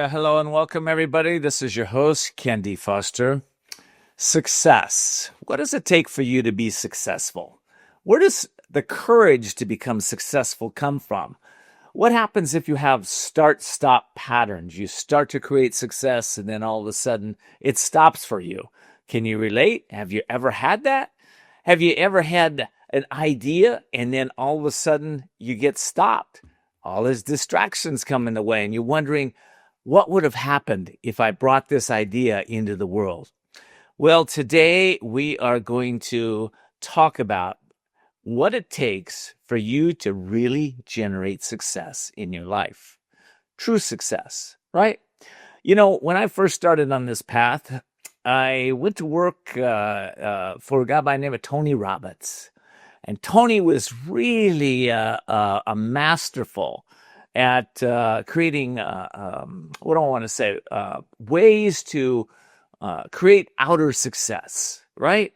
Hello and welcome, everybody. This is your host, Kendi Foster. Success. What does it take for you to be successful? Where does the courage to become successful come from? What happens if you have start-stop patterns? You start to create success and then all of a sudden it stops for you. Can you relate? Have you ever had that? Have you ever had an idea and then all of a sudden you get stopped? All these distractions come in the way and you're wondering, what would have happened if I brought this idea into the world? Well, today we are going to talk about what it takes for you to really generate success in your life. True success, right? You know, when I first started on this path, I went to work for a guy by the name of Tony Robbins. And Tony was really a masterful at creating, what do I want to say, ways to create outer success, right?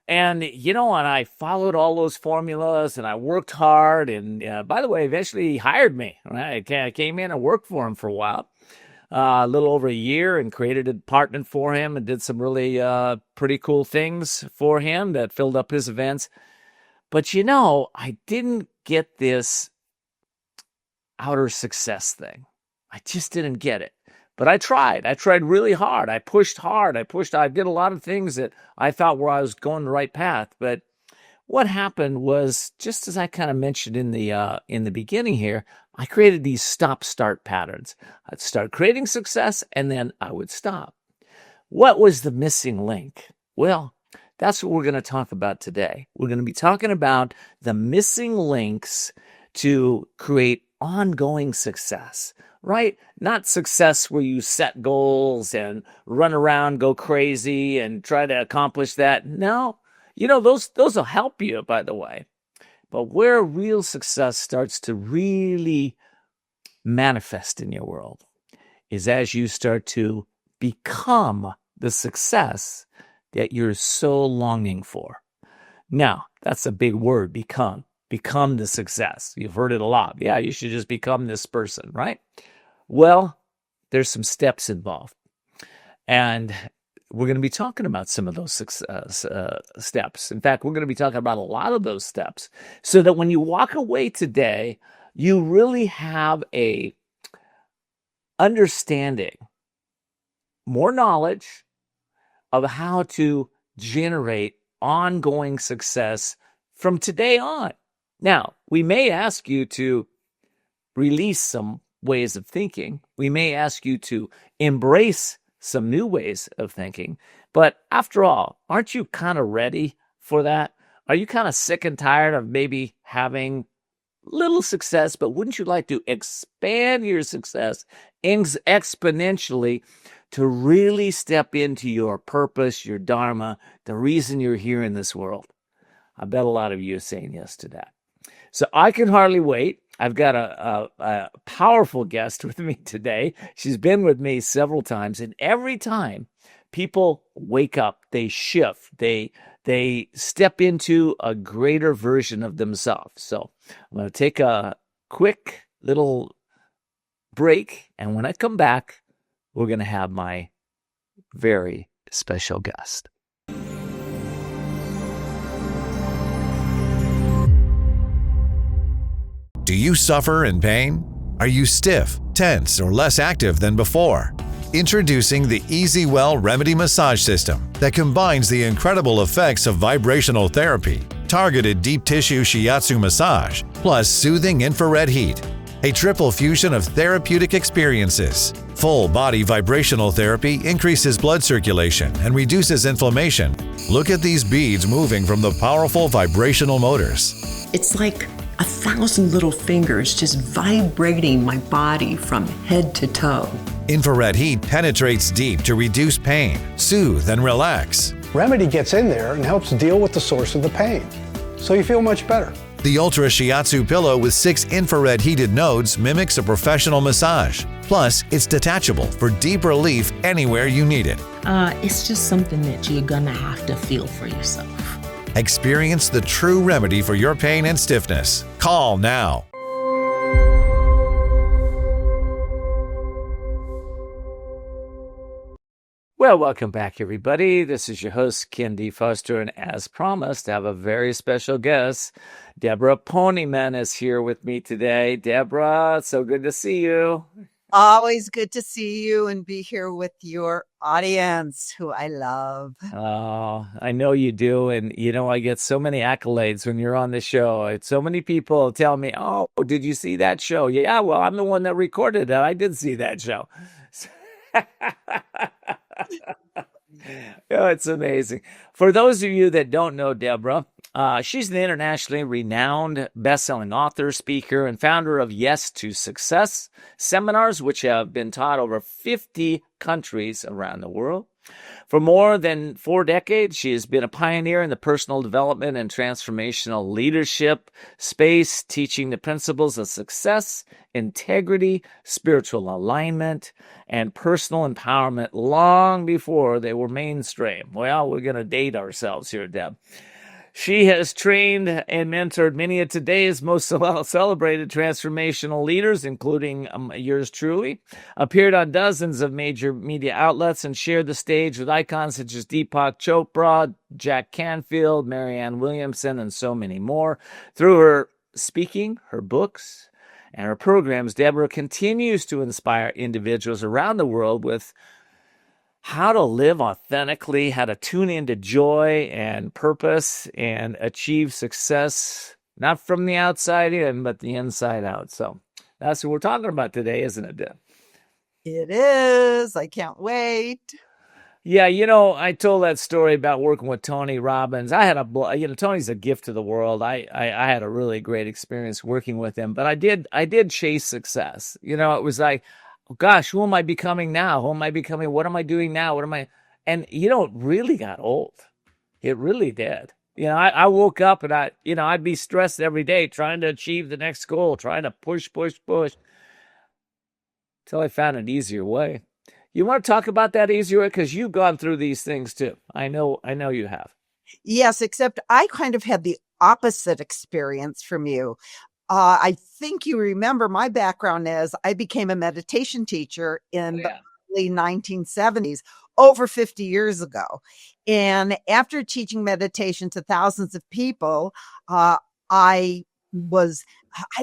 And, you know, and I followed all those formulas and I worked hard. And by the way, eventually he hired me. Right? I came in and worked for him for a while, a little over a year, and created a department for him and did some really pretty cool things for him that filled up his events. But, you know, I didn't get this outer success thing. I just didn't get it. But I tried. I tried really hard. I pushed hard. I did a lot of things that I thought I was going the right path. But what happened was, just as I kind of mentioned in the beginning here, I created these stop-start patterns. I'd start creating success, and then I would stop. What was the missing link? Well, that's what we're going to talk about today. We're going to be talking about the missing links to create ongoing success, right? Not success where you set goals and run around, go crazy and try to accomplish that. No, you know, those will help you, by the way. But where real success starts to really manifest in your world is as you start to become the success that you're so longing for. Now, that's a big word, become. Become the success. You've heard it a lot. Yeah, you should just become this person, right? Well, there's some steps involved. And we're going to be talking about some of those steps. In fact, we're going to be talking about a lot of those steps so that when you walk away today, you really have a understanding, more knowledge of how to generate ongoing success from today on. Now, we may ask you to release some ways of thinking. We may ask you to embrace some new ways of thinking. But after all, aren't you kind of ready for that? Are you kind of sick and tired of maybe having little success, but wouldn't you like to expand your success exponentially to really step into your purpose, your dharma, the reason you're here in this world? I bet a lot of you are saying yes to that. So I can hardly wait. I've got a powerful guest with me today. She's been with me several times, and every time people wake up, they shift, they step into a greater version of themselves. So I'm going to take a quick little break, and when I come back, we're going to have my very special guest. Do you suffer in pain? Are you stiff, tense, or less active than before? Introducing the Easy Well Remedy Massage System that combines the incredible effects of vibrational therapy, targeted deep tissue shiatsu massage, plus soothing infrared heat. A triple fusion of therapeutic experiences. Full body vibrational therapy increases blood circulation and reduces inflammation. Look at these beads moving from the powerful vibrational motors. It's like 1,000 little fingers just vibrating my body from head to toe. Infrared heat penetrates deep to reduce pain, soothe, and relax. Remedy gets in there and helps deal with the source of the pain, so you feel much better. The Ultra Shiatsu pillow with 6 infrared heated nodes mimics a professional massage. Plus, it's detachable for deep relief anywhere you need it. It's just something that you're gonna have to feel for yourself. Experience the true remedy for your pain and stiffness. Call now. Well, welcome back, everybody. This is your host, Ken D. Foster, and as promised, I have a very special guest. Debra Poneman is here with me today. Debra, so good to see you. Always good to see you and be here with your audience, who I love. Oh, I know you do. And, I get so many accolades when you're on the show. So many people tell me, oh, did you see that show? Yeah, well, I'm the one that recorded it. I did see that show. Oh, it's amazing. For those of you that don't know Debra, she's an internationally renowned best-selling author, speaker, and founder of Yes to Success seminars, which have been taught over 50 countries around the world. For more than 4 decades, she has been a pioneer in the personal development and transformational leadership space, teaching the principles of success, integrity, spiritual alignment, and personal empowerment long before they were mainstream. Well, we're going to date ourselves here, Deb. She has trained and mentored many of today's most celebrated transformational leaders, including yours truly, appeared on dozens of major media outlets, and shared the stage with icons such as Deepak Chopra, Jack Canfield, Marianne Williamson, and so many more. Through her speaking, her books, and her programs, Debra continues to inspire individuals around the world with how to live authentically, how to tune into joy and purpose and achieve success, not from the outside in, but the inside out. So that's what we're talking about today, isn't it, Deb? It is. I can't wait. Yeah, I told that story about working with Tony Robbins. I had Tony's a gift to the world. I had a really great experience working with him, but I did chase success. It was like, oh, gosh, who am I becoming now? Who am I becoming? What am I doing now? And it really got old. It really did. I woke up and I'd be stressed every day trying to achieve the next goal, trying to push until I found an easier way. You want to talk about that easier way? Because you've gone through these things too. I know you have. Yes, except I kind of had the opposite experience from you. I think you remember my background is I became a meditation teacher in the early 1970s, over 50 years ago. And after teaching meditation to thousands of people, I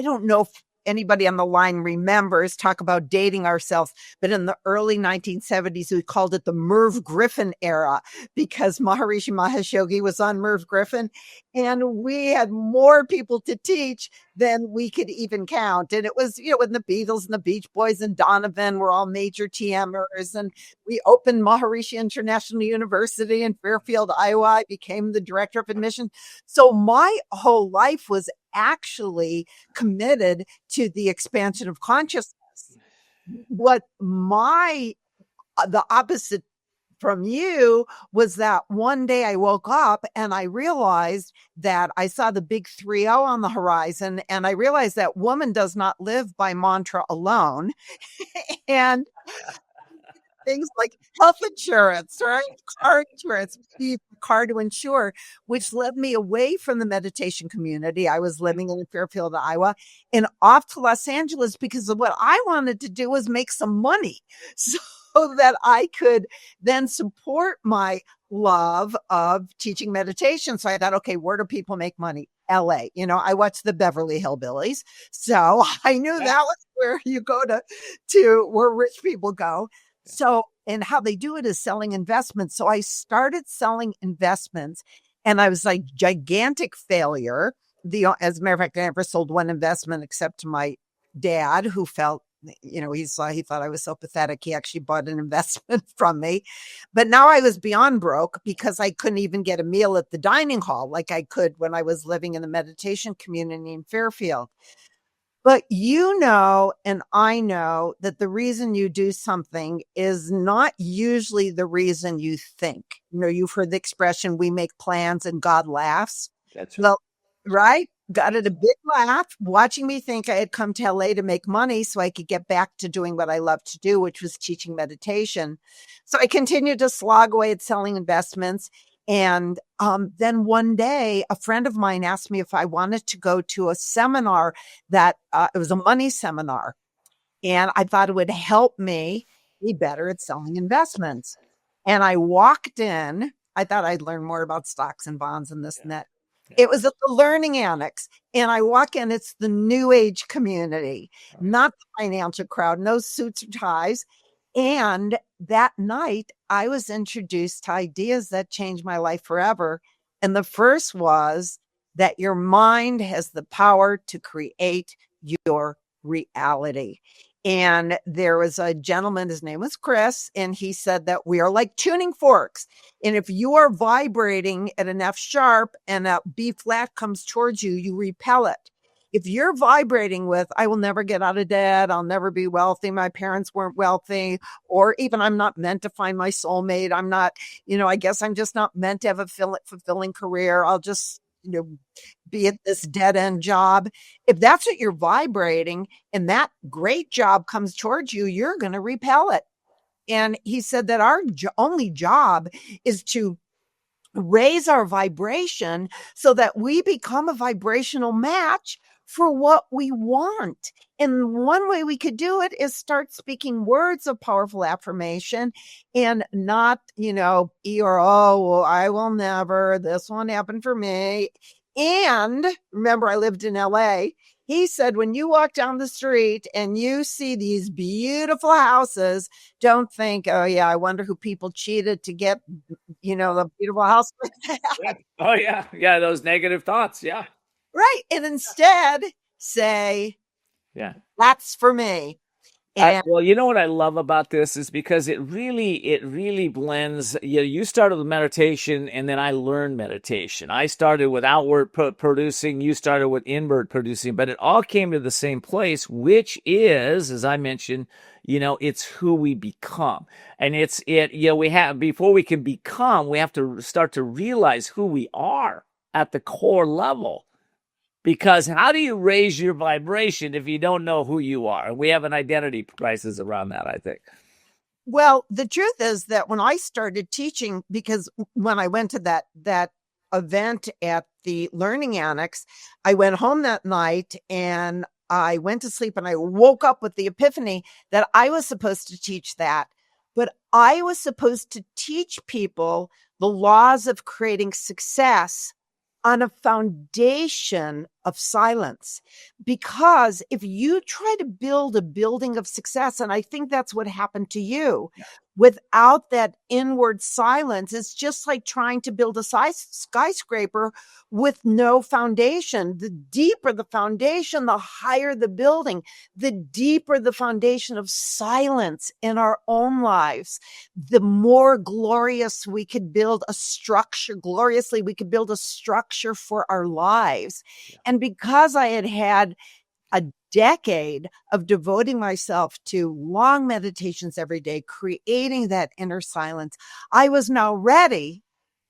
don't know if anybody on the line remembers, talk about dating ourselves, but in the early 1970s, we called it the Merv Griffin era because Maharishi Mahesh Yogi was on Merv Griffin, and we had more people to teach than we could even count. And it was, when the Beatles and the Beach Boys and Donovan were all major TMers, and we opened Maharishi International University in Fairfield, Iowa. I became the director of admission. So my whole life was actually committed to the expansion of consciousness. What the opposite from you was that one day I woke up and I realized that I saw the big 3-0 on the horizon, and I realized that woman does not live by mantra alone. And things like health insurance, right? Car insurance, car to insure, which led me away from the meditation community. I was living in Fairfield, Iowa, and off to Los Angeles because of what I wanted to do was make some money so that I could then support my love of teaching meditation. So I thought, okay, where do people make money? LA. I watched the Beverly Hillbillies. So I knew that was where you go to where rich people go. So, and how they do it is selling investments. So I started selling investments, and I was like gigantic failure. As a matter of fact, I never sold one investment except to my dad, who felt, he thought I was so pathetic. He actually bought an investment from me, but now I was beyond broke because I couldn't even get a meal at the dining hall like I could when I was living in the meditation community in Fairfield. But and I know that the reason you do something is not usually the reason you think. You've heard the expression, we make plans and God laughs. That's right. Right? Got it a big laugh watching me think I had come to LA to make money so I could get back to doing what I love to do, which was teaching meditation. So I continued to slog away at selling investments. And then one day, a friend of mine asked me if I wanted to go to a seminar that it was a money seminar. And I thought it would help me be better at selling investments. And I walked in. I thought I'd learn more about stocks and bonds and this and that. It was at the Learning Annex. And I walk in, it's the new age community, not the financial crowd, no suits or ties. And that night, I was introduced to ideas that changed my life forever. And the first was that your mind has the power to create your reality. And there was a gentleman, his name was Chris, and he said that we are like tuning forks. And if you are vibrating at an F sharp and a B flat comes towards you, you repel it. If you're vibrating with, I will never get out of debt, I'll never be wealthy, my parents weren't wealthy, or even I'm not meant to find my soulmate, I'm not, I guess I'm just not meant to have a fulfilling career, I'll just, be at this dead end job. If that's what you're vibrating and that great job comes towards you, you're going to repel it. And he said that our only job is to raise our vibration so that we become a vibrational match for what we want. And one way we could do it is start speaking words of powerful affirmation and not, E or O, well, I will never, this won't happen for me. And remember, I lived in LA. He said, when you walk down the street and you see these beautiful houses, don't think, oh, yeah, I wonder who people cheated to get, the beautiful house. Oh, yeah. Yeah. Those negative thoughts. Yeah. Right. And instead say, yeah, that's for me. Well, you know what I love about this is because it really blends. You started with meditation, and then I learned meditation. I started with outward producing. You started with inward producing, but it all came to the same place, which is, as I mentioned, it's who we become, and we have, before we can become, we have to start to realize who we are at the core level. Because how do you raise your vibration if you don't know who you are? We have an identity crisis around that, I think. Well, the truth is that when I started teaching, because when I went to that event at the Learning Annex, I went home that night and I went to sleep and I woke up with the epiphany that I was supposed to teach that. But I was supposed to teach people the laws of creating success on a foundation of silence. Because if you try to build a building of success, and I think that's what happened to you, without that inward silence, it's just like trying to build a skyscraper with no foundation. The deeper the foundation, the higher the building, the deeper the foundation of silence in our own lives, the more glorious we could build a structure, gloriously we could build a structure for our lives. And because I had a decade of devoting myself to long meditations every day, creating that inner silence, I was now ready,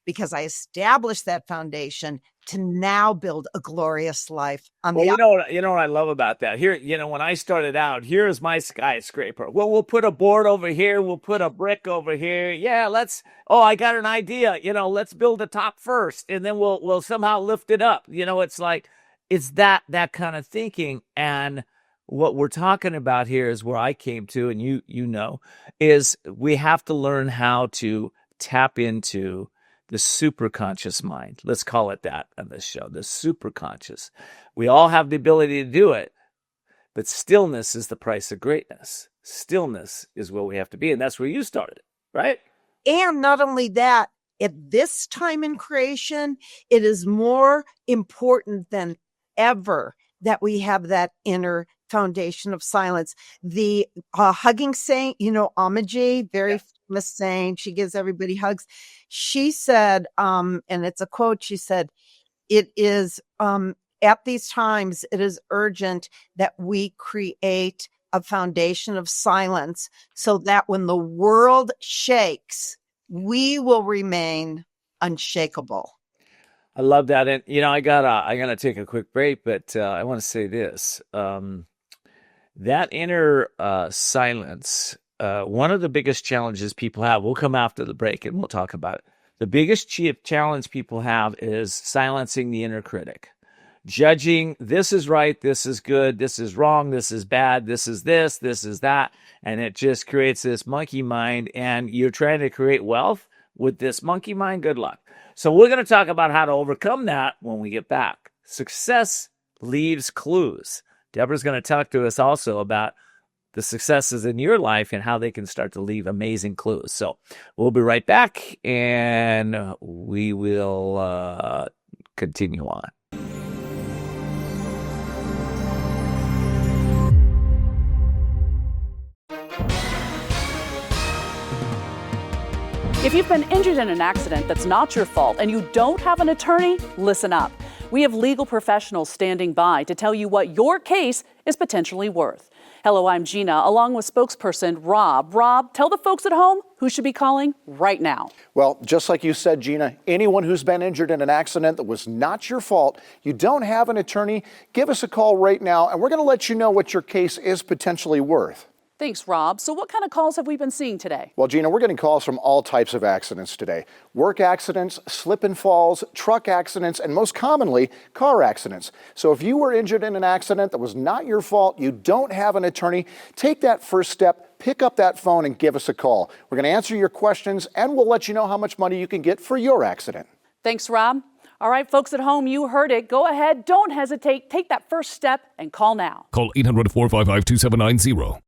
because I established that foundation, to now build a glorious life. You know what I love about that? Here, when I started out, here's my skyscraper. Well, we'll put a board over here. We'll put a brick over here. Yeah, I got an idea. Let's build the top first, and then we'll somehow lift it up. It's like, it's that kind of thinking. And what we're talking about here is where I came to, and is we have to learn how to tap into the superconscious mind. Let's call it that on this show, the superconscious. We all have the ability to do it, but stillness is the price of greatness. Stillness is where we have to be, and that's where you started, right? And not only that, at this time in creation, it is more important than ever that we have that inner foundation of silence. The hugging saint, Amaji, very famous saint, she gives everybody hugs. She said, and it's a quote, she said, it is, at these times, it is urgent that we create a foundation of silence so that when the world shakes, we will remain unshakable. I love that. And, I gotta take a quick break, but I want to say this. That inner silence, one of the biggest challenges people have, we'll come after the break and we'll talk about it. The biggest challenge people have is silencing the inner critic. judging, this is right, this is good, this is wrong, this is bad, this is that. And it just creates this monkey mind. And you're trying to create wealth with this monkey mind. Good luck. So we're going to talk about how to overcome that when we get back. Success leaves clues. Debra's going to talk to us also about the successes in your life and how they can start to leave amazing clues. So we'll be right back, and we will continue on. If you've been injured in an accident that's not your fault and you don't have an attorney, listen up. We have legal professionals standing by to tell you what your case is potentially worth. Hello, I'm Gina, along with spokesperson Rob. Rob, tell the folks at home who should be calling right now. Well, just like you said, Gina, anyone who's been injured in an accident that was not your fault, you don't have an attorney, give us a call right now, and we're going to let you know what your case is potentially worth. Thanks, Rob. So what kind of calls have we been seeing today? Well, Gina, we're getting calls from all types of accidents today. Work accidents, slip and falls, truck accidents, and most commonly, car accidents. So if you were injured in an accident that was not your fault, you don't have an attorney, take that first step, pick up that phone and give us a call. We're going to answer your questions, and we'll let you know how much money you can get for your accident. Thanks, Rob. All right, folks at home, you heard it. Go ahead, don't hesitate, take that first step and call now. Call 800-455-2790.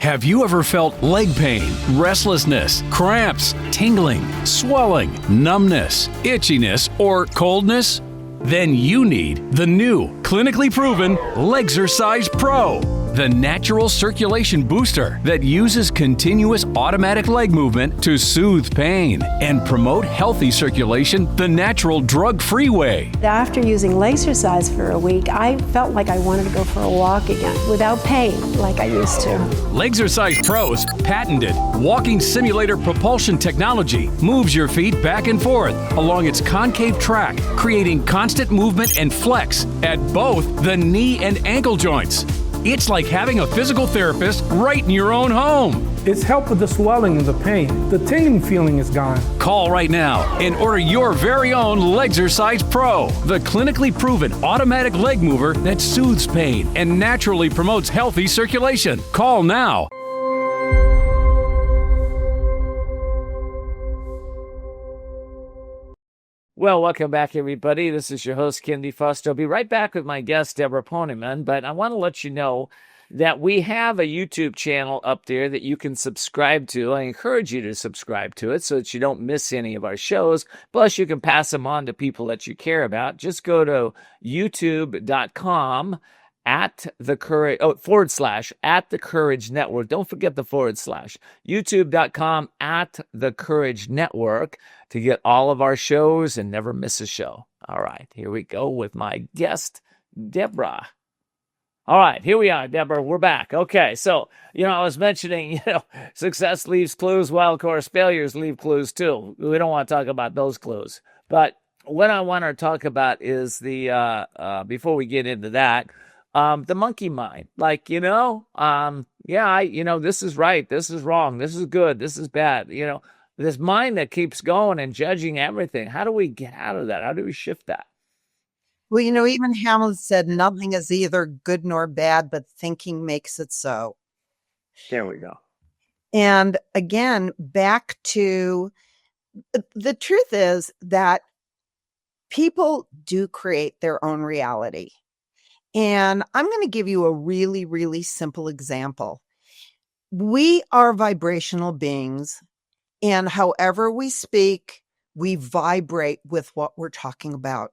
Have you ever felt leg pain, restlessness, cramps, tingling, swelling, numbness, itchiness, or coldness? Then you need the new, clinically proven Legzercise Pro, the natural circulation booster that uses continuous automatic leg movement to soothe pain and promote healthy circulation the natural drug-free way. After using Legzercise for a week, I felt like I wanted to go for a walk again without pain like I used to. Legzercise Pro's patented walking simulator propulsion technology moves your feet back and forth along its concave track, creating constant movement and flex at both the knee and ankle joints. It's like having a physical therapist right in your own home. It's helped with the swelling and the pain. The tingling feeling is gone. Call right now and order your very own Legzercise Pro, the clinically proven automatic leg mover that soothes pain and naturally promotes healthy circulation. Call now. Well, welcome back, everybody. This is your host, Ken D. Foster. I'll be right back with my guest, Debra Poneman, but I want to let you know that we have a YouTube channel up there that you can subscribe to. I encourage you to subscribe to it so that you don't miss any of our shows. Plus, you can pass them on to people that you care about. Just go to youtube.com at the courage at the courage network. Don't forget the / youtube.com at the courage network to get all of our shows and never miss a show. All right, here we go with my guest, Debra. All right, here we are, Debra. We're back. Okay, so, I was mentioning, success leaves clues. Well, of course, failures leave clues too. We don't want to talk about those clues. But what I want to talk about is before we get into that, the monkey mind. Like, this is right, this is wrong, this is good, this is bad. This mind that keeps going and judging everything. How do we get out of that? How do we shift that? Well, even Hamlet said nothing is either good nor bad, but thinking makes it so. There we go. And again, back to the truth is that people do create their own reality. And I'm going to give you a really, really simple example. We are vibrational beings, and however we speak, we vibrate with what we're talking about.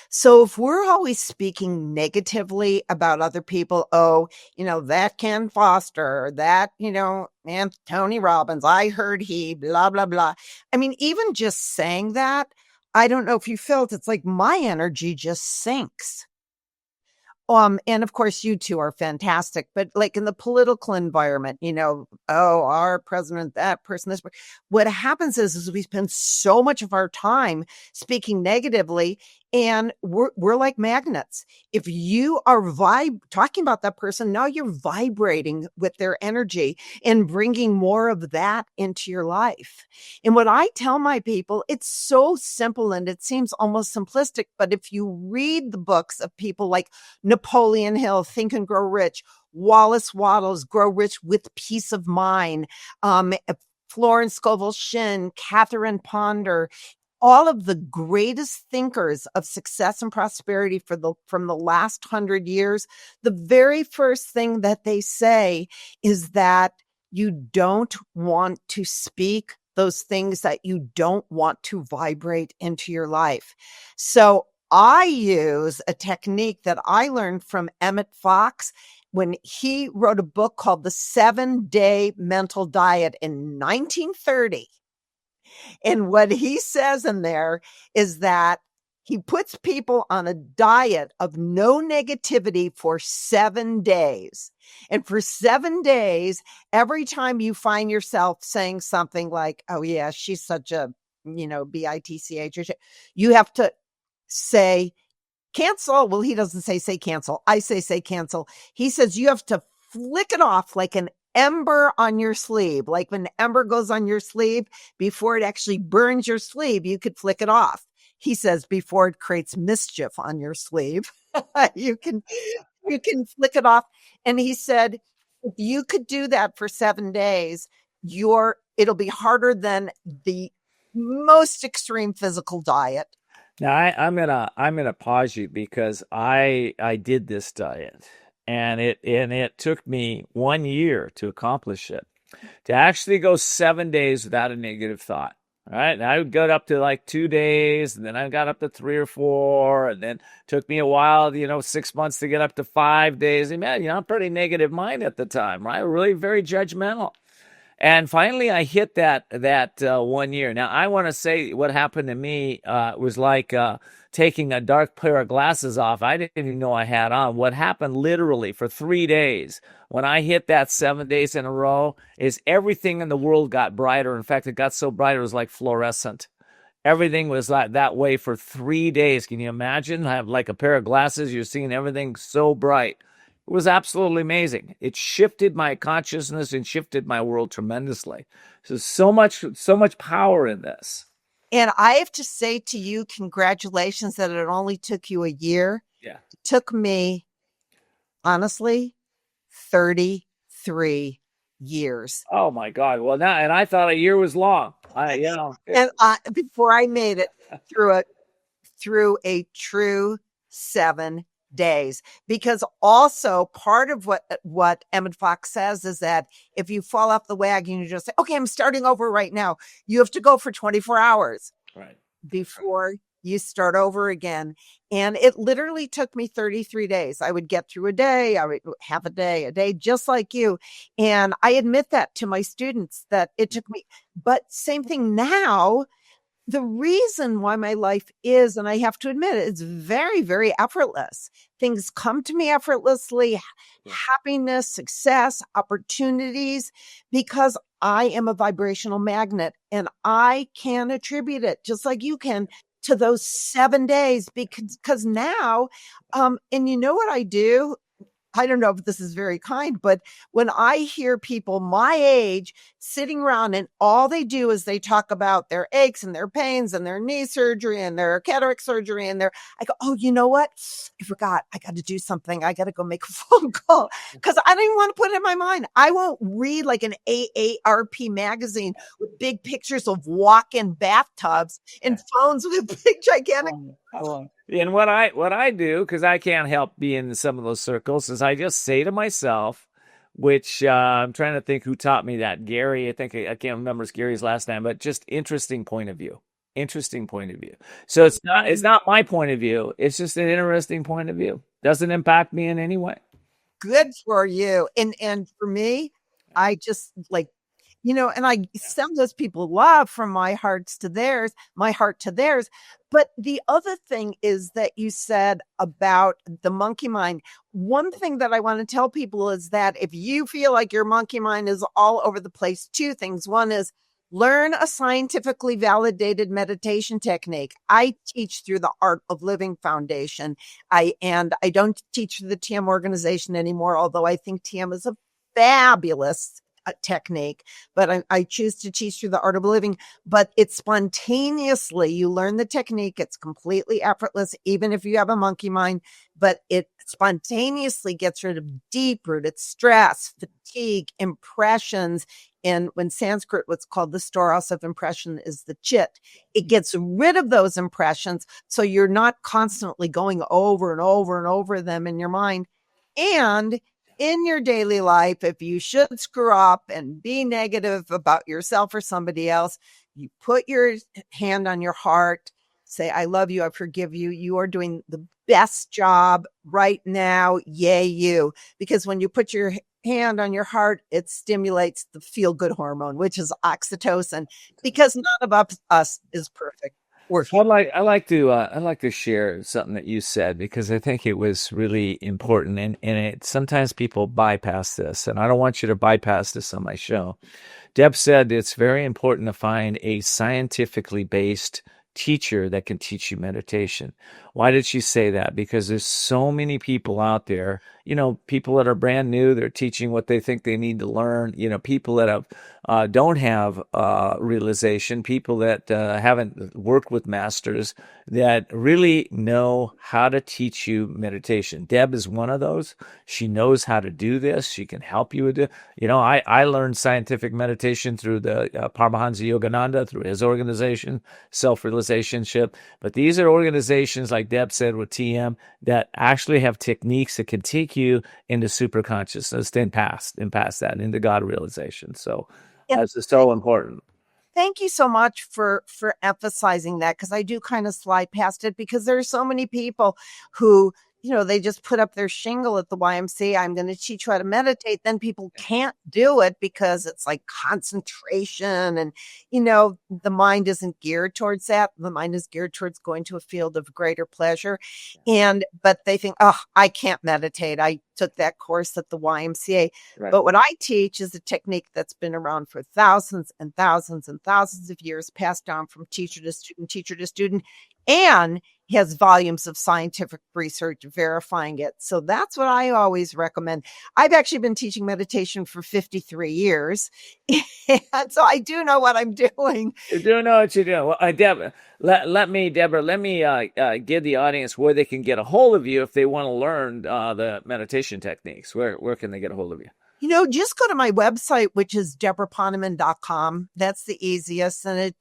So if we're always speaking negatively about other people, that Ken Foster, that, and Tony Robbins, I heard he, blah, blah, blah. I mean, even just saying that, I don't know if you felt, it's like my energy just sinks. And of course, you two are fantastic, but like in the political environment, our president, that person, this, what happens is we spend so much of our time speaking negatively. And we're like magnets. If you are talking about that person, now you're vibrating with their energy and bringing more of that into your life. And what I tell my people, it's so simple and it seems almost simplistic, but if you read the books of people like Napoleon Hill, Think and Grow Rich, Wallace Wattles, Grow Rich with Peace of Mind, Florence Scovel Shinn, Catherine Ponder, all of the greatest thinkers of success and prosperity from the last 100 years, the very first thing that they say is that you don't want to speak those things that you don't want to vibrate into your life. So I use a technique that I learned from Emmett Fox when he wrote a book called The 7-Day Mental Diet in 1930. And what he says in there is that he puts people on a diet of no negativity for 7 days. And for 7 days, every time you find yourself saying something like, oh yeah, she's such a, bitch, you have to say cancel. Well, he doesn't say cancel. I say cancel. He says you have to flick it off like an ember on your sleeve. Like when ember goes on your sleeve, before it actually burns your sleeve, you could flick it off. He says before it creates mischief on your sleeve, you can flick it off. And he said, if you could do that for 7 days, it'll be harder than the most extreme physical diet. Now I'm gonna pause you because I did this diet, and it took me 1 year to accomplish it, to actually go 7 days without a negative thought. All right, and I would go up to like 2 days, and then I got up to 3 or 4, and then it took me a while, 6 months to get up to 5 days. And man, I'm pretty negative mind at the time, right? Really very judgmental. And finally, I hit that 1 year. Now, I want to say what happened to me was like taking a dark pair of glasses off. I didn't even know I had on. What happened literally for 3 days, when I hit that 7 days in a row, is everything in the world got brighter. In fact, it got so bright, it was like fluorescent. Everything was like that way for 3 days. Can you imagine? I have like a pair of glasses. You're seeing everything so bright. It was absolutely amazing. It shifted my consciousness and shifted my world tremendously. So much power in this. And I have to say to you, congratulations that it only took you a year. Yeah. It took me, honestly, 33 years. Oh my God. Well, now, and I thought a year was long. And before I made it through a true 7 days, because also part of what Emmett Fox says is that if you fall off the wagon, you just say, okay, I'm starting over right now. You have to go for 24 hours before you start over again. And it literally took me 33 days. I would get through a day, I would have a day, just like you. And I admit that to my students that it took me, but same thing now. The reason why my life is, and I have to admit it, it's very, very effortless. Things come to me effortlessly, happiness, success, opportunities, because I am a vibrational magnet and I can attribute it, just like you can, to those 7 days because now, and you know what I do? I don't know if this is very kind, but when I hear people my age sitting around and all they do is they talk about their aches and their pains and their knee surgery and their cataract surgery I go, oh, you know what? I forgot. I got to do something. I got to go make a phone call because I don't even want to put it in my mind. I won't read like an AARP magazine with big pictures of walk-in bathtubs and phones with big gigantic. And what I do, because I can't help being in some of those circles, is I just say to myself, which I'm trying to think who taught me that. Gary, I think I can't remember Gary's last name, but just interesting point of view. So it's not my point of view. It's just an interesting point of view. Doesn't impact me in any way. Good for you. And for me, I just like, and I send those people love from my heart to theirs. But the other thing is that you said about the monkey mind. One thing that I want to tell people is that if you feel like your monkey mind is all over the place, two things. One is Learn a scientifically validated meditation technique. I teach through the Art of Living Foundation. I don't teach through the TM organization anymore, although I think TM is a fabulous technique, but I choose to teach through the Art of Living. But it's spontaneously, you learn the technique. It's completely effortless, even if you have a monkey mind, but it spontaneously gets rid of deep-rooted stress, fatigue, impressions. And when Sanskrit, what's called the storehouse of impression is the chit. It gets rid of those impressions, so you're not constantly going over and over and over them in your mind. And in your daily life, if you should screw up and be negative about yourself or somebody else, you put your hand on your heart, say, I love you, I forgive you. You are doing the best job right now. Yay, you. Because when you put your hand on your heart, it stimulates the feel-good hormone, which is oxytocin, because none of us is perfect. I like to share something that you said, because I think it was really important, and sometimes people bypass this, and I don't want you to bypass this on my show. Deb said it's very important to find a scientifically based teacher that can teach you meditation. Why did she say that? Because there's so many people out there, people that are brand new, they're teaching what they think they need to learn, people that don't have realization, people that haven't worked with masters that really know how to teach you meditation. Deb is one of those. She knows how to do this. She can help you with it. I learned scientific meditation through the Paramahansa Yogananda, through his organization, Self-Realization Ship. But these are organizations, like Deb said with TM, that actually have techniques that can take you into super consciousness, then past that, into God realization. So that's so important. Thank you so much for emphasizing that, because I do kind of slide past it, because there are so many people who, they just put up their shingle at the YMCA. I'm going to teach you how to meditate. Then people can't do it because it's like concentration, and, the mind isn't geared towards that. The mind is geared towards going to a field of greater pleasure. But they think, oh, I can't meditate. I took that course at the YMCA. Right. But what I teach is a technique that's been around for thousands and thousands and thousands of years, passed down from teacher to student, and has volumes of scientific research verifying it. So that's what I always recommend. I've actually been teaching meditation for 53 years. And so I do know what I'm doing. You do know what you're doing. Well, Deborah, let me give the audience where they can get a hold of you if they want to learn the meditation techniques. Where can they get a hold of you? Just go to my website, which is debraponeman.com. That's the easiest. And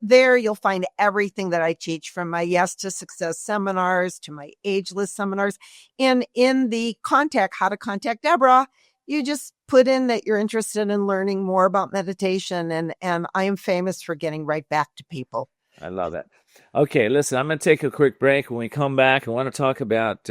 there you'll find everything that I teach, from my Yes to Success seminars to my Ageless seminars. And in the how to contact Debra, you just put in that you're interested in learning more about meditation. And I am famous for getting right back to people. I love that. Okay, listen, I'm going to take a quick break. When we come back, I want to talk about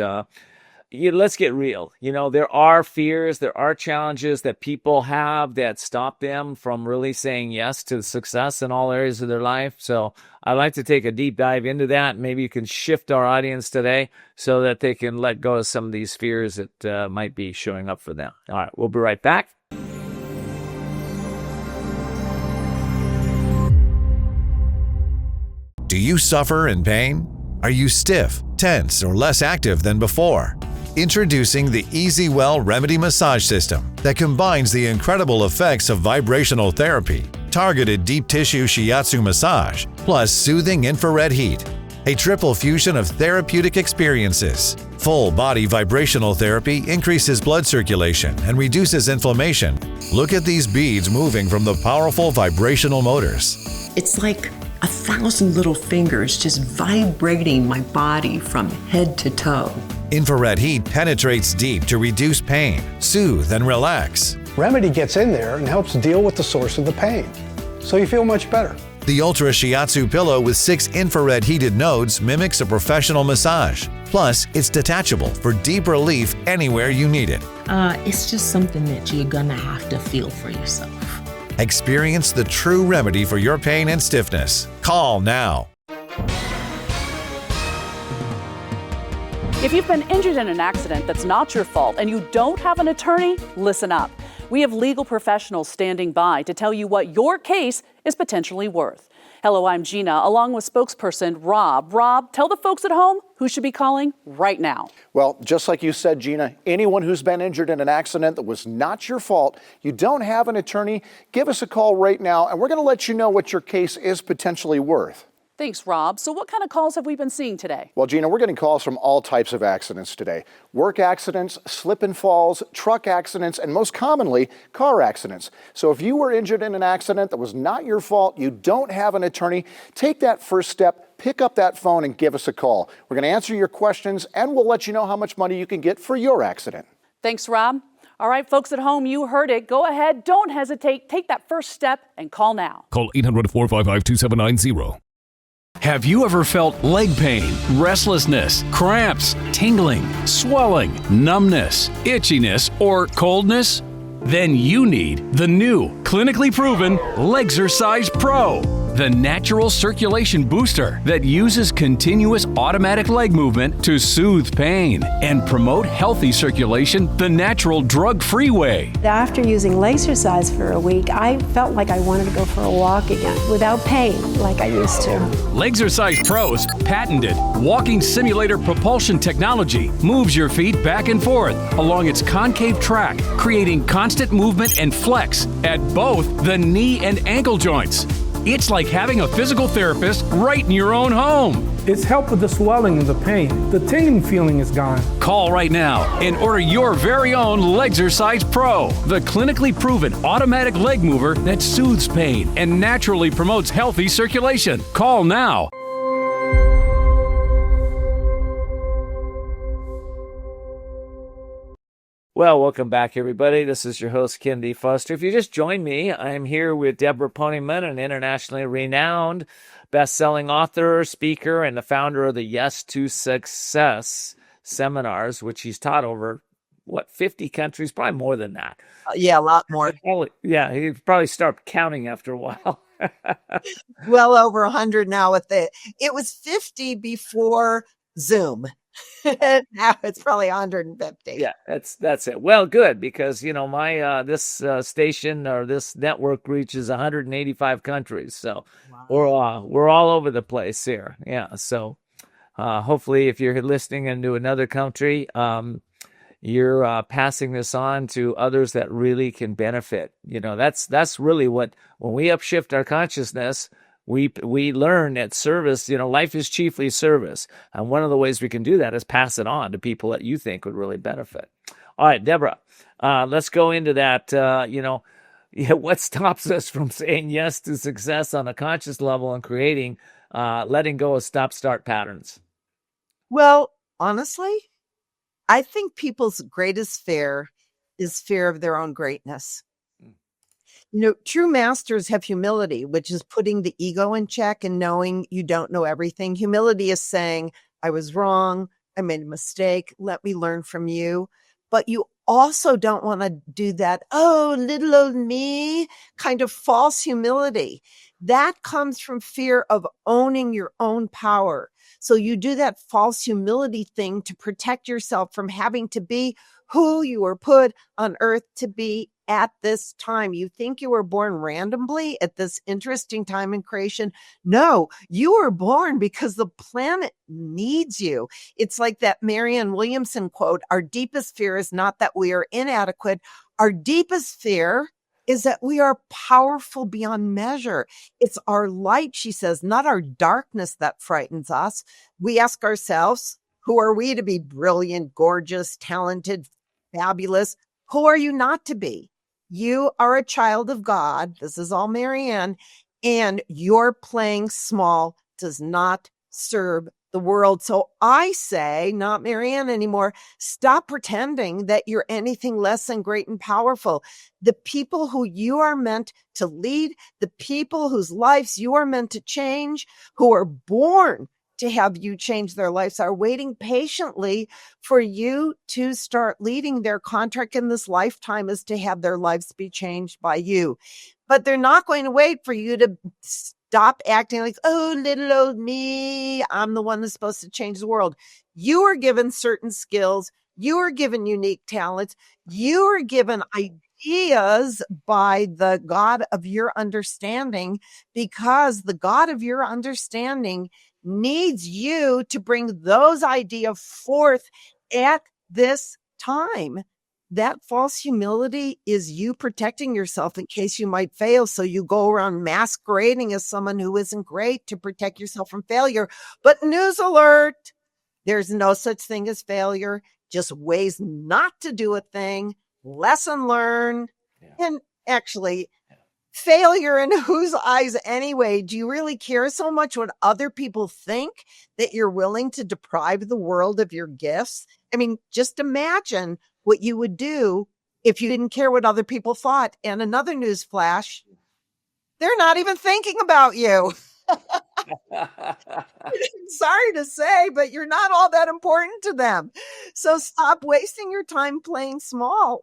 let's get real. There are fears, there are challenges that people have that stop them from really saying yes to success in all areas of their life. So I'd like to take a deep dive into that. Maybe you can shift our audience today so that they can let go of some of these fears that might be showing up for them. All right, we'll be right back. Do you suffer in pain? Are you stiff, tense, or less active than before? Introducing the Easy Well Remedy Massage System that combines the incredible effects of vibrational therapy, targeted deep tissue shiatsu massage, plus soothing infrared heat. A triple fusion of therapeutic experiences. Full body vibrational therapy increases blood circulation and reduces inflammation. Look at these beads moving from the powerful vibrational motors. It's like 1,000 little fingers just vibrating my body from head to toe. Infrared heat penetrates deep to reduce pain, soothe, and relax. Remedy gets in there and helps deal with the source of the pain, so you feel much better. The Ultra Shiatsu pillow with 6 infrared heated nodes mimics a professional massage. Plus, it's detachable for deep relief anywhere you need it. It's just something that you're gonna have to feel for yourself. Experience the true remedy for your pain and stiffness. Call now. If you've been injured in an accident that's not your fault and you don't have an attorney, listen up. We have legal professionals standing by to tell you what your case is potentially worth. Hello, I'm Gina, along with spokesperson Rob. Rob, tell the folks at home who should be calling right now. Well, just like you said, Gina, anyone who's been injured in an accident that was not your fault, you don't have an attorney, give us a call right now, and we're going to let you know what your case is potentially worth. Thanks, Rob. So what kind of calls have we been seeing today? Well, Gina, we're getting calls from all types of accidents today. Work accidents, slip and falls, truck accidents, and most commonly, car accidents. So if you were injured in an accident that was not your fault, you don't have an attorney, take that first step, pick up that phone and give us a call. We're going to answer your questions and we'll let you know how much money you can get for your accident. Thanks, Rob. All right, folks at home, you heard it. Go ahead. Don't hesitate. Take that first step and call now. Call 800-455-2790. Have you ever felt leg pain, restlessness, cramps, tingling, swelling, numbness, itchiness, or coldness? Then you need the new, clinically proven Legzercise Pro, the natural circulation booster that uses continuous automatic leg movement to soothe pain and promote healthy circulation the natural drug-free way. After using Legzercise for a week, I felt like I wanted to go for a walk again without pain like I used to. Legzercise Pro's patented walking simulator propulsion technology moves your feet back and forth along its concave track, creating constant movement and flex at both the knee and ankle joints. It's like having a physical therapist right in your own home. It's helped with the swelling and the pain. The tingling feeling is gone. Call right now and order your very own Legzercise Pro, the clinically proven automatic leg mover that soothes pain and naturally promotes healthy circulation. Call now. Well, welcome back, everybody. This is your host, Ken D. Foster. If you just joined me, I'm here with Debra Poneman, an internationally renowned best-selling author, speaker, and the founder of the Yes to Success seminars, which he's taught over, 50 countries? Probably more than that. Yeah, a lot more. Yeah, he'd probably start counting after a while. Well over 100 now with it. It was 50 before Zoom. Now it's probably 150. Yeah, that's it. Well, good, because my this station or this network reaches 185 countries, so wow. we're all over the place here. Yeah, so hopefully, if you're listening into another country, you're passing this on to others that really can benefit. That's really when we upshift our consciousness. We learn that service, life is chiefly service. And one of the ways we can do that is pass it on to people that you think would really benefit. All right, Debra, let's go into that. What stops us from saying yes to success on a conscious level and creating, letting go of stop-start patterns? Well, honestly, I think people's greatest fear is fear of their own greatness. True masters have humility, which is putting the ego in check and knowing you don't know everything. Humility is saying, I was wrong. I made a mistake. Let me learn from you. But you also don't want to do that, oh, little old me, kind of false humility. That comes from fear of owning your own power. So you do that false humility thing to protect yourself from having to be who you were put on earth to be at this time. You think you were born randomly at this interesting time in creation? No, you were born because the planet needs you. It's like that Marianne Williamson quote, our deepest fear is not that we are inadequate. Our deepest fear is that we are powerful beyond measure. It's our light, she says, not our darkness that frightens us. We ask ourselves, who are we to be brilliant, gorgeous, talented, fabulous? Who are you not to be? You are a child of God. This is all Marianne. And your playing small does not serve the world. So I say, not Marianne anymore, stop pretending that you're anything less than great and powerful. The people who you are meant to lead, the people whose lives you are meant to change, who are born to have you change their lives, are waiting patiently for you to start leading. Their contract in this lifetime is to have their lives be changed by you. But they're not going to wait for you to stop acting like, oh, little old me, I'm the one that's supposed to change the world. You are given certain skills. You are given unique talents. You are given ideas by the God of your understanding, because the God of your understanding needs you to bring those ideas forth at this time. That false humility is you protecting yourself in case you might fail. So you go around masquerading as someone who isn't great to protect yourself from failure. But news alert, there's no such thing as failure, just ways not to do a thing, lesson learned. And actually, failure in whose eyes anyway? Do you really care so much what other people think that you're willing to deprive the world of your gifts? I mean, just imagine what you would do if you didn't care what other people thought. And another news flash, they're not even thinking about you. Sorry to say, but you're not all that important to them. So stop wasting your time playing small.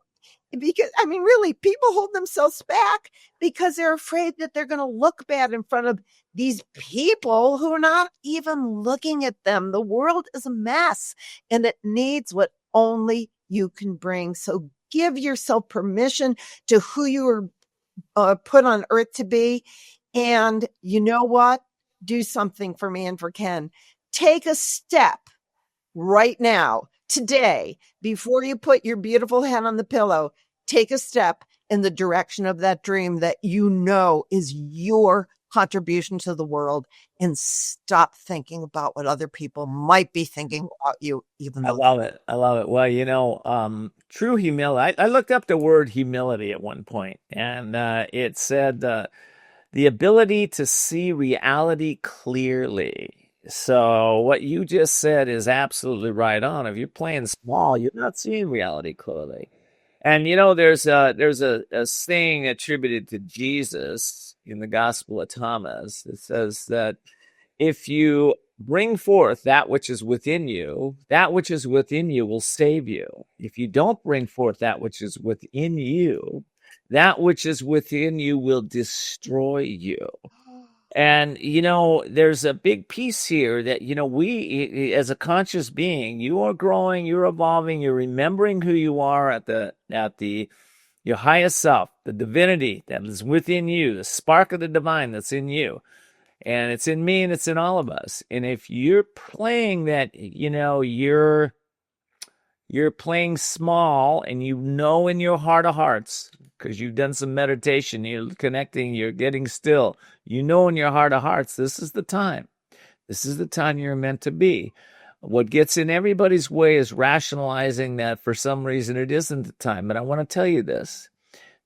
Because, I mean, really, people hold themselves back because they're afraid that they're going to look bad in front of these people who are not even looking at them. The world is a mess and it needs what only you can bring. So give yourself permission to who you were put on earth to be. And you know what? Do something for me and for Ken. Take a step right now, today, before you put your beautiful head on the pillow. Take a step in the direction of that dream that you know is your contribution to the world, and stop thinking about what other people might be thinking about you. Even though I love it. Well, true humility. I looked up the word humility at one point, and it said the ability to see reality clearly. So what you just said is absolutely right on. If you're playing small, you're not seeing reality clearly. And there's a saying attributed to Jesus in the Gospel of Thomas. It says that if you bring forth that which is within you will save you. If you don't bring forth that which is within you, that which is within you will destroy you. And, there's a big piece here that, we, as a conscious being, you are growing, you're evolving, you're remembering who you are at your highest self, the divinity that is within you, the spark of the divine that's in you. And it's in me and it's in all of us. And if you're playing that, you're playing small, and in your heart of hearts, because you've done some meditation, you're connecting, you're getting still, in your heart of hearts, this is the time. This is the time you're meant to be. What gets in everybody's way is rationalizing that for some reason it isn't the time. But I want to tell you this.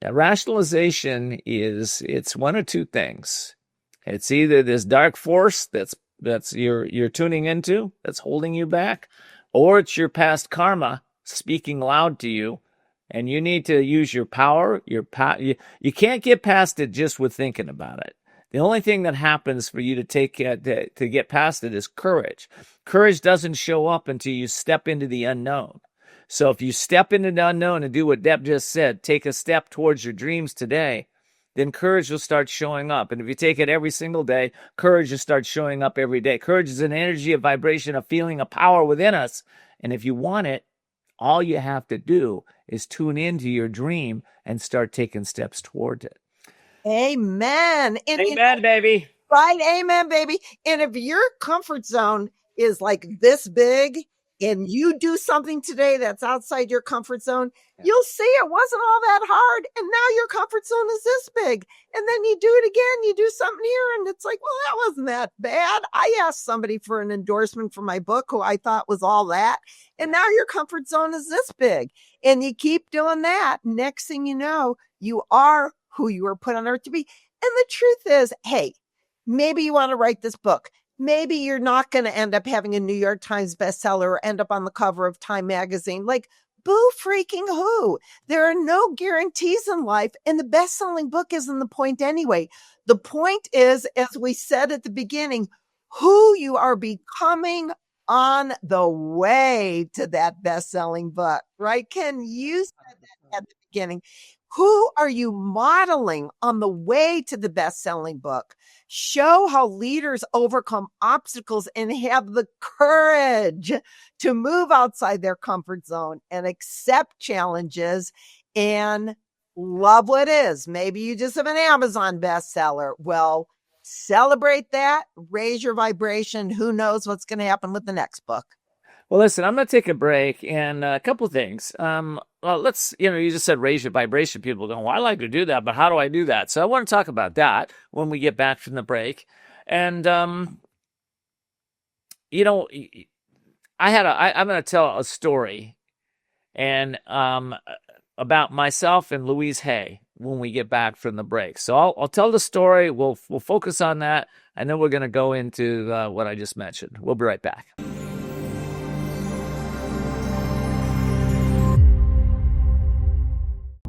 That rationalization it's one of two things. It's either this dark force that's you're tuning into, that's holding you back, or it's your past karma speaking loud to you, and you need to use your power. You can't get past it just with thinking about it. The only thing that happens for you to get past it is courage. Courage doesn't show up until you step into the unknown. So if you step into the unknown and do what Deb just said, take a step towards your dreams today, then courage will start showing up. And if you take it every single day, courage will start showing up every day. Courage is an energy, a vibration, a feeling, a power within us. And if you want it, all you have to do is tune into your dream and start taking steps toward it. Amen. Amen, baby. Right. Amen, baby. And if your comfort zone is like this big and you do something today that's outside your comfort zone, you'll see it wasn't all that hard. And now your comfort zone is this big. And then you do it again, you do something here, and it's like, well, that wasn't that bad. I asked somebody for an endorsement for my book who I thought was all that. And now your comfort zone is this big. And you keep doing that. Next thing you know, you are who you were put on earth to be. And the truth is, hey, maybe you want to write this book. Maybe you're not going to end up having a New York Times bestseller or end up on the cover of Time magazine. Like, boo freaking who? There are no guarantees in life, and the best-selling book isn't the point anyway. The point is, as we said at the beginning, who you are becoming on the way to that best-selling book, right? Ken, you said that at the beginning. Who are you modeling on the way to the best-selling book? Show how leaders overcome obstacles and have the courage to move outside their comfort zone and accept challenges and love what is. Maybe you just have an Amazon bestseller. Well, celebrate that, raise your vibration. Who knows what's going to happen with the next book? Well, listen, I'm going to take a break and a couple of things. Well, you just said raise your vibration. People go, well, I like to do that, but how do I do that? So I want to talk about that when we get back from the break. And, I'm going to tell a story and about myself and Louise Hay when we get back from the break. So I'll tell the story. We'll focus on that, and then we're going to go into what I just mentioned. We'll be right back.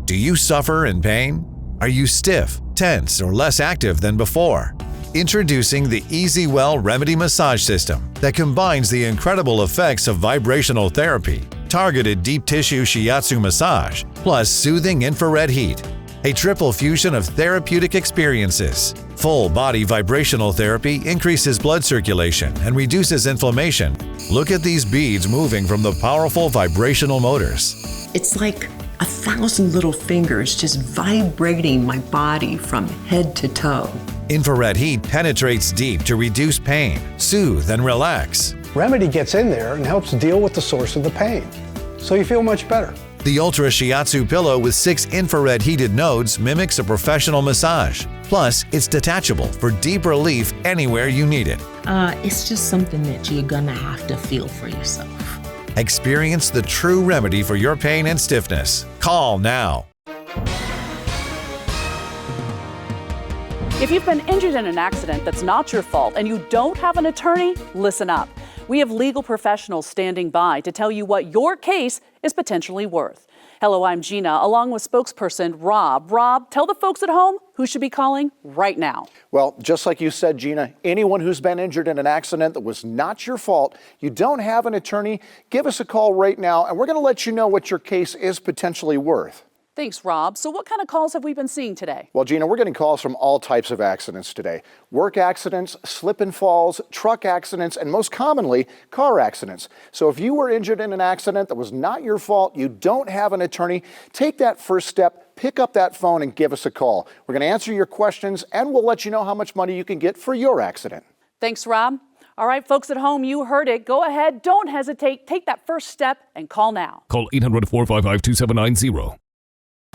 Do you suffer in pain? Are you stiff, tense, or less active than before? Introducing the Easy Well Remedy Massage System that combines the incredible effects of vibrational therapy, targeted deep tissue shiatsu massage, plus soothing infrared heat. A triple fusion of therapeutic experiences. Full body vibrational therapy increases blood circulation and reduces inflammation. Look at these beads moving from the powerful vibrational motors. It's like 1,000 little fingers just vibrating my body from head to toe. Infrared heat penetrates deep to reduce pain, soothe, and relax. Remedy gets in there and helps deal with the source of the pain, so you feel much better. The Ultra Shiatsu pillow with 6 infrared heated nodes mimics a professional massage. Plus, it's detachable for deep relief anywhere you need it. It's just something that you're gonna have to feel for yourself. Experience the true remedy for your pain and stiffness. Call now. If you've been injured in an accident that's not your fault and you don't have an attorney, listen up. We have legal professionals standing by to tell you what your case is potentially worth. Hello, I'm Gina, along with spokesperson Rob. Rob, tell the folks at home who should be calling right now. Well, just like you said, Gina, anyone who's been injured in an accident that was not your fault, you don't have an attorney, give us a call right now, and we're going to let you know what your case is potentially worth. Thanks, Rob. So what kind of calls have we been seeing today? Well, Gina, we're getting calls from all types of accidents today. Work accidents, slip and falls, truck accidents, and most commonly, car accidents. So if you were injured in an accident that was not your fault, you don't have an attorney, take that first step, pick up that phone and give us a call. We're going to answer your questions, and we'll let you know how much money you can get for your accident. Thanks, Rob. All right, folks at home, you heard it. Go ahead, don't hesitate, take that first step and call now. Call 800-455-2790.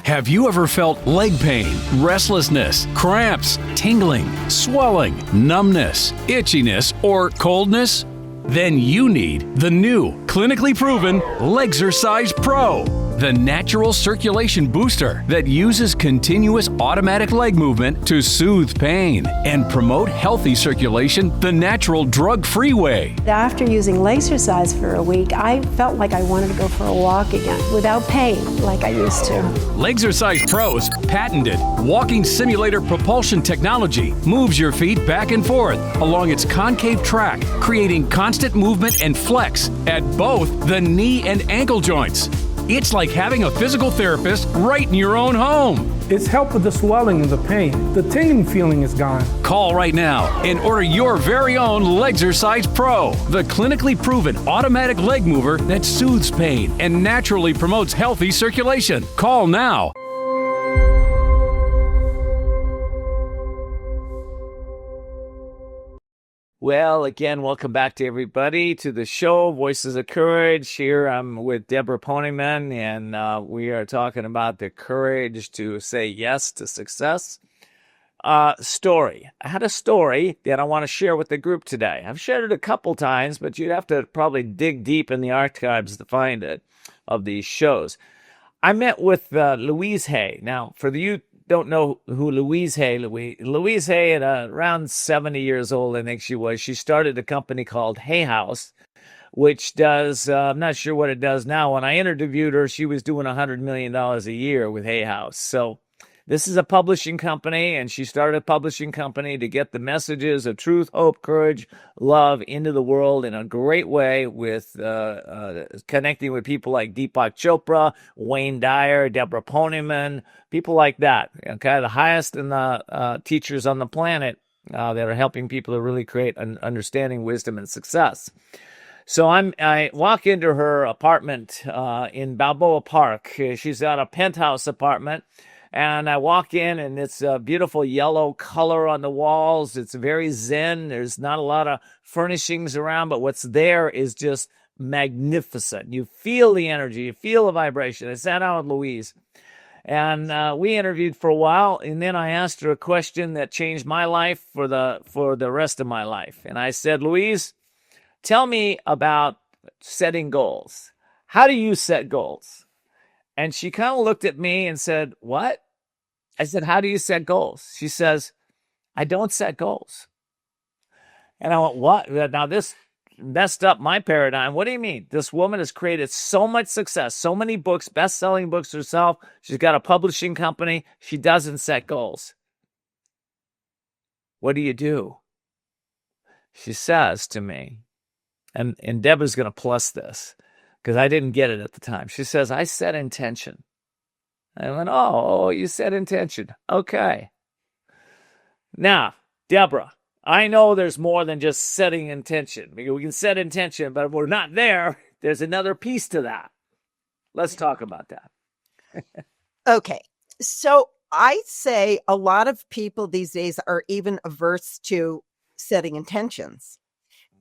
Have you ever felt leg pain, restlessness, cramps, tingling, swelling, numbness, itchiness, or coldness? Then you need the new, clinically proven Legzercise Pro, the natural circulation booster that uses continuous automatic leg movement to soothe pain and promote healthy circulation the natural drug-free way. After using Legzercise for a week, I felt like I wanted to go for a walk again without pain like I used to. Legzercise Pro's patented walking simulator propulsion technology moves your feet back and forth along its concave track, creating constant movement and flex at both the knee and ankle joints. It's like having a physical therapist right in your own home. It's helped with the swelling and the pain. The tingling feeling is gone. Call right now and order your very own Legzercise Pro, the clinically proven automatic leg mover that soothes pain and naturally promotes healthy circulation. Call now. Well, again, welcome back to everybody to the show, Voices of Courage. Here I'm with Debra Poneman, and we are talking about the courage to say yes to success. Story. I had a story that I want to share with the group today. I've shared it a couple times, but you'd have to probably dig deep in the archives to find it of these shows. I met with Louise Hay. Now, for the youth don't know who Louise Hay, Louise Hay at around 70 years old, I think she was. She started a company called Hay House, which does, I'm not sure what it does now. When I interviewed her, she was doing $100 million a year with Hay House. So this is a publishing company, and she started a publishing company to get the messages of truth, hope, courage, love into the world in a great way with connecting with people like Deepak Chopra, Wayne Dyer, Debra Poneman, people like that. Okay, the highest in the teachers on the planet that are helping people to really create an understanding, wisdom, and success. So I walk into her apartment in Balboa Park. She's got a penthouse apartment. And I walk in, and it's a beautiful yellow color on the walls. It's very zen. There's not a lot of furnishings around, but what's there is just magnificent. You feel the energy. You feel the vibration. I sat down with Louise, and we interviewed for a while, and then I asked her a question that changed my life for the rest of my life. And I said, Louise, tell me about setting goals. How do you set goals? And she kind of looked at me and said, what? I said, how do you set goals? She says, I don't set goals. And I went, what? Now this messed up my paradigm. What do you mean? This woman has created so much success, so many books, best-selling books herself. She's got a publishing company. She doesn't set goals. What do you do? She says to me, and Debra's going to plus this, because I didn't get it at the time. She says, I set intention. I went, oh, you set intention. Okay. Now, Debra, I know there's more than just setting intention. We can set intention, but if we're not there, there's another piece to that. Let's talk about that. Okay. So I say a lot of people these days are even averse to setting intentions,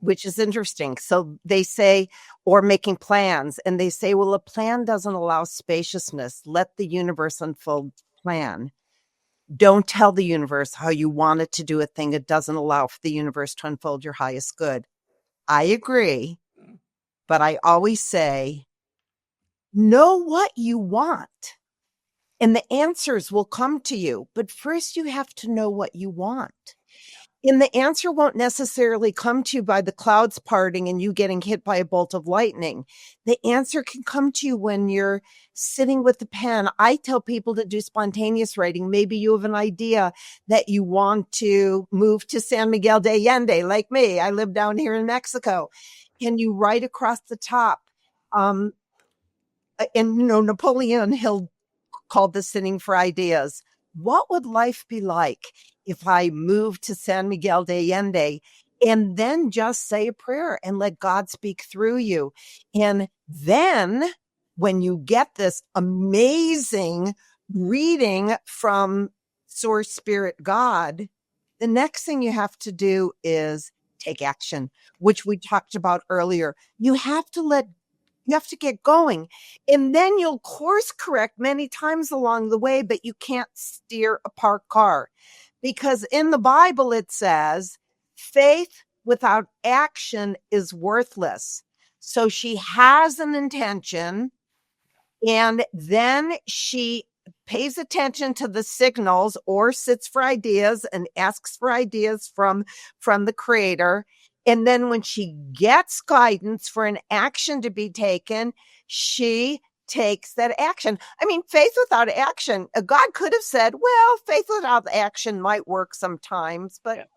which is interesting. So they say, or making plans, and they say, well, a plan doesn't allow spaciousness. Let the universe unfold plan. Don't tell the universe how you want it to do a thing. It doesn't allow for the universe to unfold your highest good. I agree, but I always say, know what you want, and the answers will come to you. But first you have to know what you want. And the answer won't necessarily come to you by the clouds parting and you getting hit by a bolt of lightning. The answer can come to you when you're sitting with the pen. I tell people to do spontaneous writing. Maybe you have an idea that you want to move to San Miguel de Allende, like me. I live down here in Mexico. And you write across the top. And, Napoleon Hill called this sitting for ideas. What would life be like if I moved to San Miguel de Allende? And then just say a prayer and let God speak through you. And then when you get this amazing reading from Source Spirit God, the next thing you have to do is take action, which we talked about earlier. You have to get going, and then you'll course correct many times along the way, but you can't steer a parked car, because in the Bible, it says faith without action is worthless. So she has an intention, and then she pays attention to the signals or sits for ideas and asks for ideas from the creator. And then when she gets guidance for an action to be taken, she takes that action. I mean, faith without action, God could have said, well, faith without action might work sometimes, but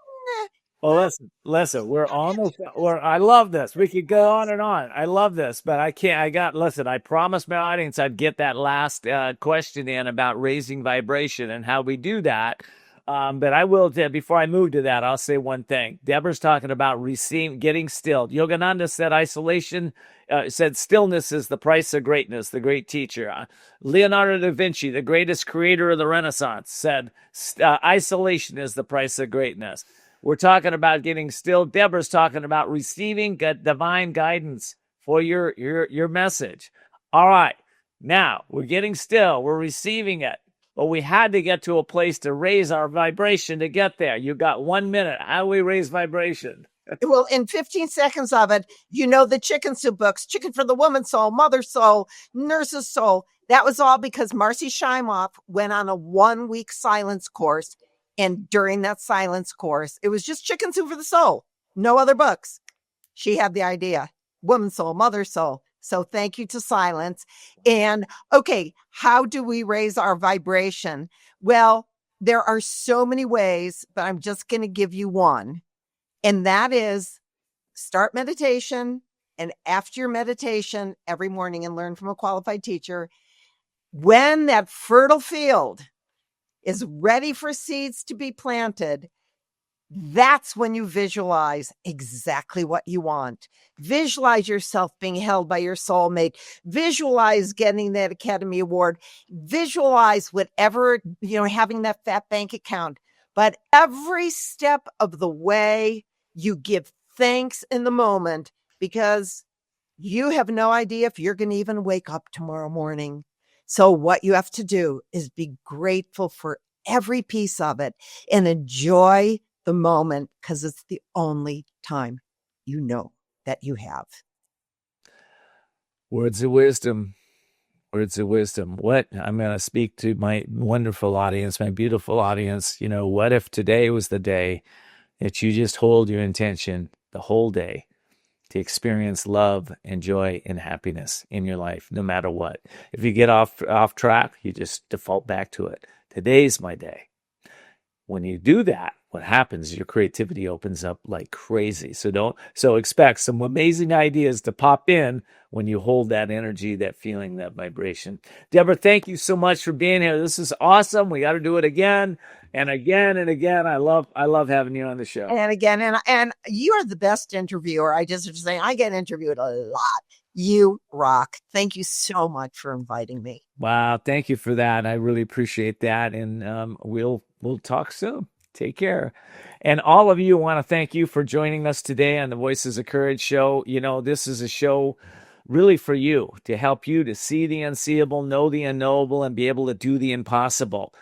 Well, listen, I love this. We could go on and on. I love this, but I can't. I promised my audience I'd get that last question in about raising vibration and how we do that. But I will, before I move to that, I'll say one thing. Debra's talking about getting still. Yogananda said stillness is the price of greatness, the great teacher. Leonardo da Vinci, the greatest creator of the Renaissance, said isolation is the price of greatness. We're talking about getting still. Debra's talking about receiving divine guidance for your message. All right. Now, we're getting still. We're receiving it. But we had to get to a place to raise our vibration to get there. You got 1 minute. How do we raise vibration? Well, in 15 seconds of it, the chicken soup books, Chicken for the Woman's Soul, Mother's Soul, Nurse's Soul. That was all because Marcy Shimoff went on a 1-week silence course. And during that silence course, it was just Chicken Soup for the Soul. No other books. She had the idea. Woman's Soul, Mother's Soul. So thank you to silence. And okay, how do we raise our vibration? Well, there are so many ways, but I'm just going to give you one. And that is start meditation. And after your meditation every morning, and learn from a qualified teacher, when that fertile field is ready for seeds to be planted, That's when you visualize exactly what you want. Visualize yourself being held by your soulmate. Visualize getting that Academy Award. Visualize whatever, having that fat bank account. But every step of the way, you give thanks in the moment, because you have no idea if you're going to even wake up tomorrow morning. So what you have to do is be grateful for every piece of it and enjoy the moment, because it's the only time you know that you have. Words of wisdom. Words of wisdom. What I'm going to speak to my wonderful audience, my beautiful audience. What if today was the day that you just hold your intention the whole day to experience love and joy and happiness in your life, no matter what? If you get off track, you just default back to it. Today's my day. When you do that, what happens is your creativity opens up like crazy. So expect some amazing ideas to pop in when you hold that energy, that feeling, that vibration. Debra, thank you so much for being here. This is awesome. We got to do it again and again and again. I love having you on the show. And again, and you are the best interviewer. I just have to say, I get interviewed a lot. You rock. Thank you so much for inviting me. Wow. Thank you for that. I really appreciate that. And we'll talk soon. Take care. And all of you, want to thank you for joining us today on the Voices of Courage show. This is a show really for you, to help you to see the unseeable, know the unknowable, and be able to do the impossible.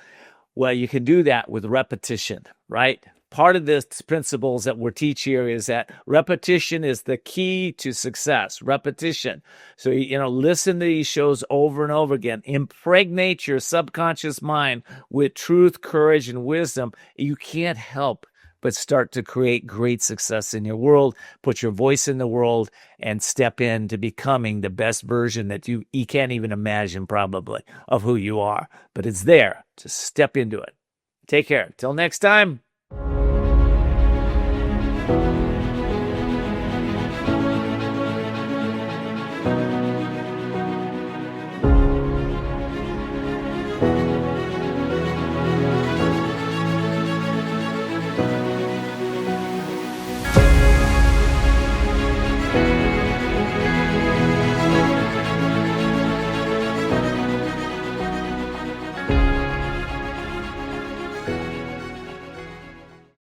Well, you can do that with repetition, right? Part of the principles that we're teaching here is that repetition is the key to success. Repetition. So, listen to these shows over and over again. Impregnate your subconscious mind with truth, courage, and wisdom. You can't help but start to create great success in your world, put your voice in the world, and step into becoming the best version that you can't even imagine, probably, of who you are. But it's there. Just step into it. Take care. Till next time.